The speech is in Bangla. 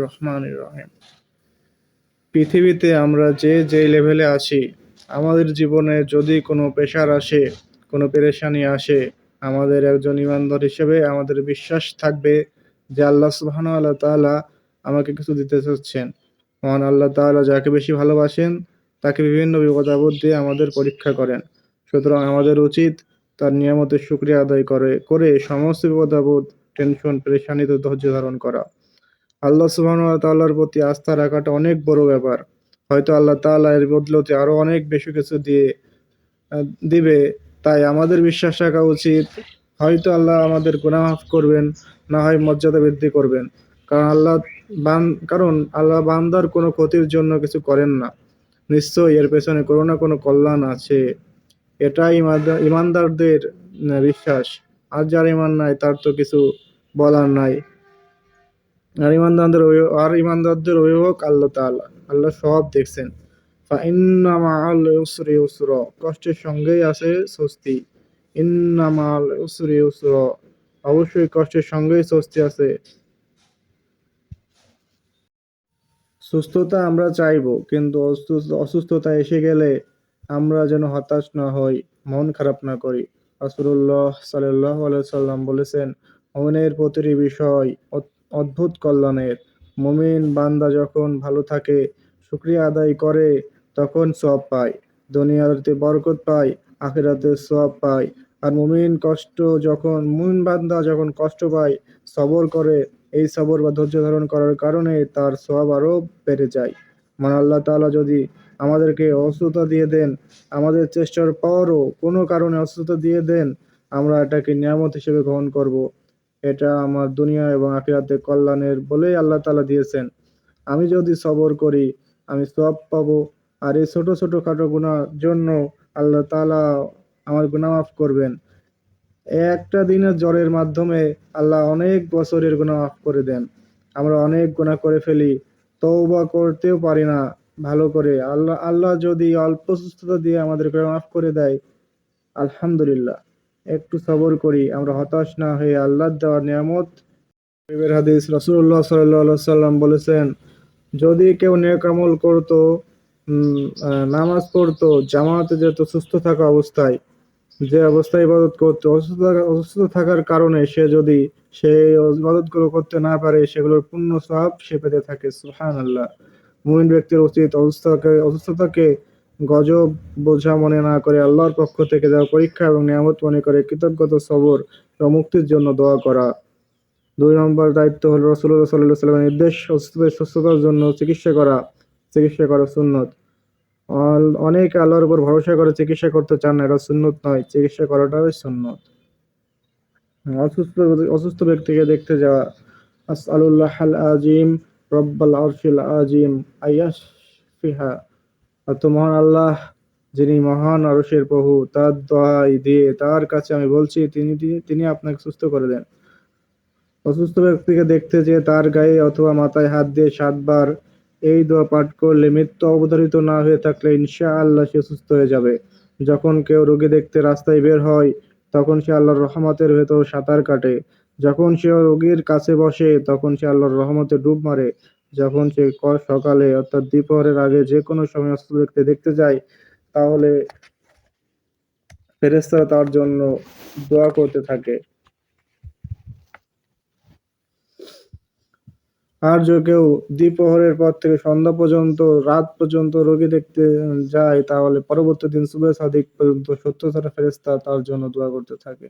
রহমানির রহিম। পৃথিবীতে আমরা যে যে লেভেলে আছি, আমাদের জীবনে যদি কোনো প্রেশার আসে, কোনো পেরেশানি আসে, আমাদের একজন ইমানদার হিসেবে আমাদের বিশ্বাস থাকবে যে আল্লাহ সুবহানাহু ওয়া তাআলা আমাকে কিছু দিতে চাচ্ছেন। মহান আল্লাহ তাআলা যাকে বেশি ভালোবাসেন তাকে বিভিন্ন বিপদ আপদ দিয়ে আমাদের পরীক্ষা করেন। সুতরাং আমাদের উচিত তার নিয়ামতের শুকরিয়া আদায় করে সমস্ত বিপদ আপদ, টেনশন, পেরেশানিতে ধৈর্য ধারণ করা। আল্লাহ সুবহানাহু ওয়া তাআলার প্রতি আস্থা রাখাটা অনেক বড় ব্যাপার। হয়তো আল্লাহ তাআলা এর বদলতে আরো অনেক বেশি কিছু দিবে। তাই আমাদের বিশ্বাস রাখা উচিত, হয়তো আল্লাহ আমাদের গুনাহ মাফ করবেন, না হয় মর্যাদা বৃদ্ধি করবেন। কারণ আল্লাহ বান্দার কোনো ক্ষতির জন্য কিছু করেন না। নিশ্চয়ই এর পেছনে কোনো না কোনো কল্যাণ আছে। এটাই ইমানদারদের বিশ্বাস। আর যার ইমান নাই তার তো কিছু বলার নাই। আর ইমানদারদের অভিভাবক আল্লাহ তাআলা। আল্লাহ সব দেখছেন। ফাইন্না মাআল ইউসরি ইউসরা, কষ্টের সঙ্গেই আছে স্বস্তি। ইন্না মাআল ইউসরি ইউসরা, অবশ্যই কষ্টের সঙ্গেই স্বস্তি আছে। সুস্থতা আমরা চাইবো, কিন্তু অসুস্থতা এসে গেলে আমরা যেন হতাশ না হই, মন খারাপ না করি। রাসূলুল্লাহ সাল্লাল্লাহু আলাইহি সাল্লাম বলেছেন, মুমিনের প্রতিটি বিষয় অদ্ভুত কল্যাণের। মুমিন বান্দা যখন ভালো থাকে, শুকরিয়া আদায় করে, তখন সওয়াব পায়। দুনিয়াতে বরকত পায়, আখিরাতে সওয়াব পায়। আর মুমিন বান্দা যখন কষ্ট পায়, সবর করে, এই সবর বা ধৈর্য ধারণ করার কারণে তার সওয়াব আরো বেড়ে যায়। মানে আল্লাহ তাআলা যদি আমাদেরকে অসুস্থতা দিয়ে দেন, আমাদের চেষ্টার পরও কোনো কারণে অসুস্থতা দিয়ে দেন, আমরা এটাকে নিয়ামত হিসেবে গ্রহণ করব। এটা আমার দুনিয়া এবং আখিরাতে কল্যাণের বলেই আল্লাহ তাআলা দিয়েছেন। আমি যদি সবর করি, আমি সওয়াব পাবো। আর এই ছোট ছোট খাটো গুনার জন্য আল্লাহ তাআলা আমার গুনাহ মাফ করবেন। একটা দিনের জ্বরের মাধ্যমে আল্লাহ অনেক বছরের গুনাহ মাফ করে দেন। আমরা অনেক গুনাহ করে ফেলি, তওবা করতেও পারি না ভালো করে। আল্লাহ যদি অল্প সুস্থতা দিয়ে আমাদের গুনাহ মাফ করে দেয়, আলহামদুলিল্লাহ। একটু সবর করি, আমরা হতাশ না হয়ে আল্লাহর দেওয়া নিয়ামত। এর হাদিস, রাসূলুল্লাহ সাল্লাল্লাহু আলাইহি সাল্লাম বলেছেন, যদি কেউ নেক আমল করতো, নামাজ পড়তো, জামাতে যেত সুস্থ থাকা অবস্থায়, যে অবস্থায় ইবাদত করতো, অসুস্থ থাকার কারণে সে যদি সেই ইবাদতগুলো করতে না পারে, সেগুলোর পূর্ণ সওয়াব সে পেতে থাকে। সুবহানাল্লাহ। মুমিন ব্যক্তির উচিত অসুস্থতাকে গজব বোঝা মনে না করে আল্লাহর পক্ষ থেকে দেওয়া পরীক্ষা এবং নিয়ামত মনে করে কৃতজ্ঞতা, সবর এবং মুক্তির জন্য দোয়া করা। 2 নম্বর দায়িত্ব হলো রাসূলুল্লাহ সাল্লাল্লাহু আলাইহি ওয়াসাল্লামের নির্দেশ, সুস্থতার জন্য চিকিৎসা করা সুন্নত। অনেকে আল্লাহর উপর ভরসা করে চিকিৎসা করতে চান না, এটা সুন্নত নয়, চিকিৎসা করাটাই সুন্নত। অসুস্থ অসুস্থ ব্যক্তিকে দেখতে যাওয়া। আসআলুল্লাহাল আজিম রব্বাল আরশিল আজিম আইয়াশফিহা, অর্থ মহান আল্লাহ, যিনি মহান আরশের প্রভু, তার দোহাই দিয়ে তার কাছে আমি বলছি, তিনি আপনাকে সুস্থ করে দেন। অসুস্থ ব্যক্তিকে দেখতে যেয়ে তার গায়ে অথবা মাথায় হাত দিয়ে 7 বার এই দোয়া পাঠ করলে, মৃত্যু অবধারিত না হয়ে থাকলে ইনশাআল্লাহ সে সুস্থ হয়ে যাবে। যখন কেউ রোগী দেখতে রাস্তায় বের হয়, তখন সে আল্লাহর রহমতের ভেতর সাঁতার কাটে। যখন সে রোগীর কাছে বসে, তখন সে আল্লাহর রহমতে ডুব মারে। যখন সে সকালে অর্থাৎ দ্বিপ্রহরের আগে যে কোনো সময় অসুস্থ ব্যক্তি দেখতে যায়, তাহলে ফেরেশতারা তার জন্য দোয়া করতে থাকে। আর যদি কেউ দ্বিপ্রহরের পর থেকে সন্ধ্যা পর্যন্ত, রাত পর্যন্ত রোগী দেখতে যায়, তাহলে পরবর্তী দিন সুবহ সাদিক পর্যন্ত 70 ফেরেশতা তার জন্য দোয়া করতে থাকে।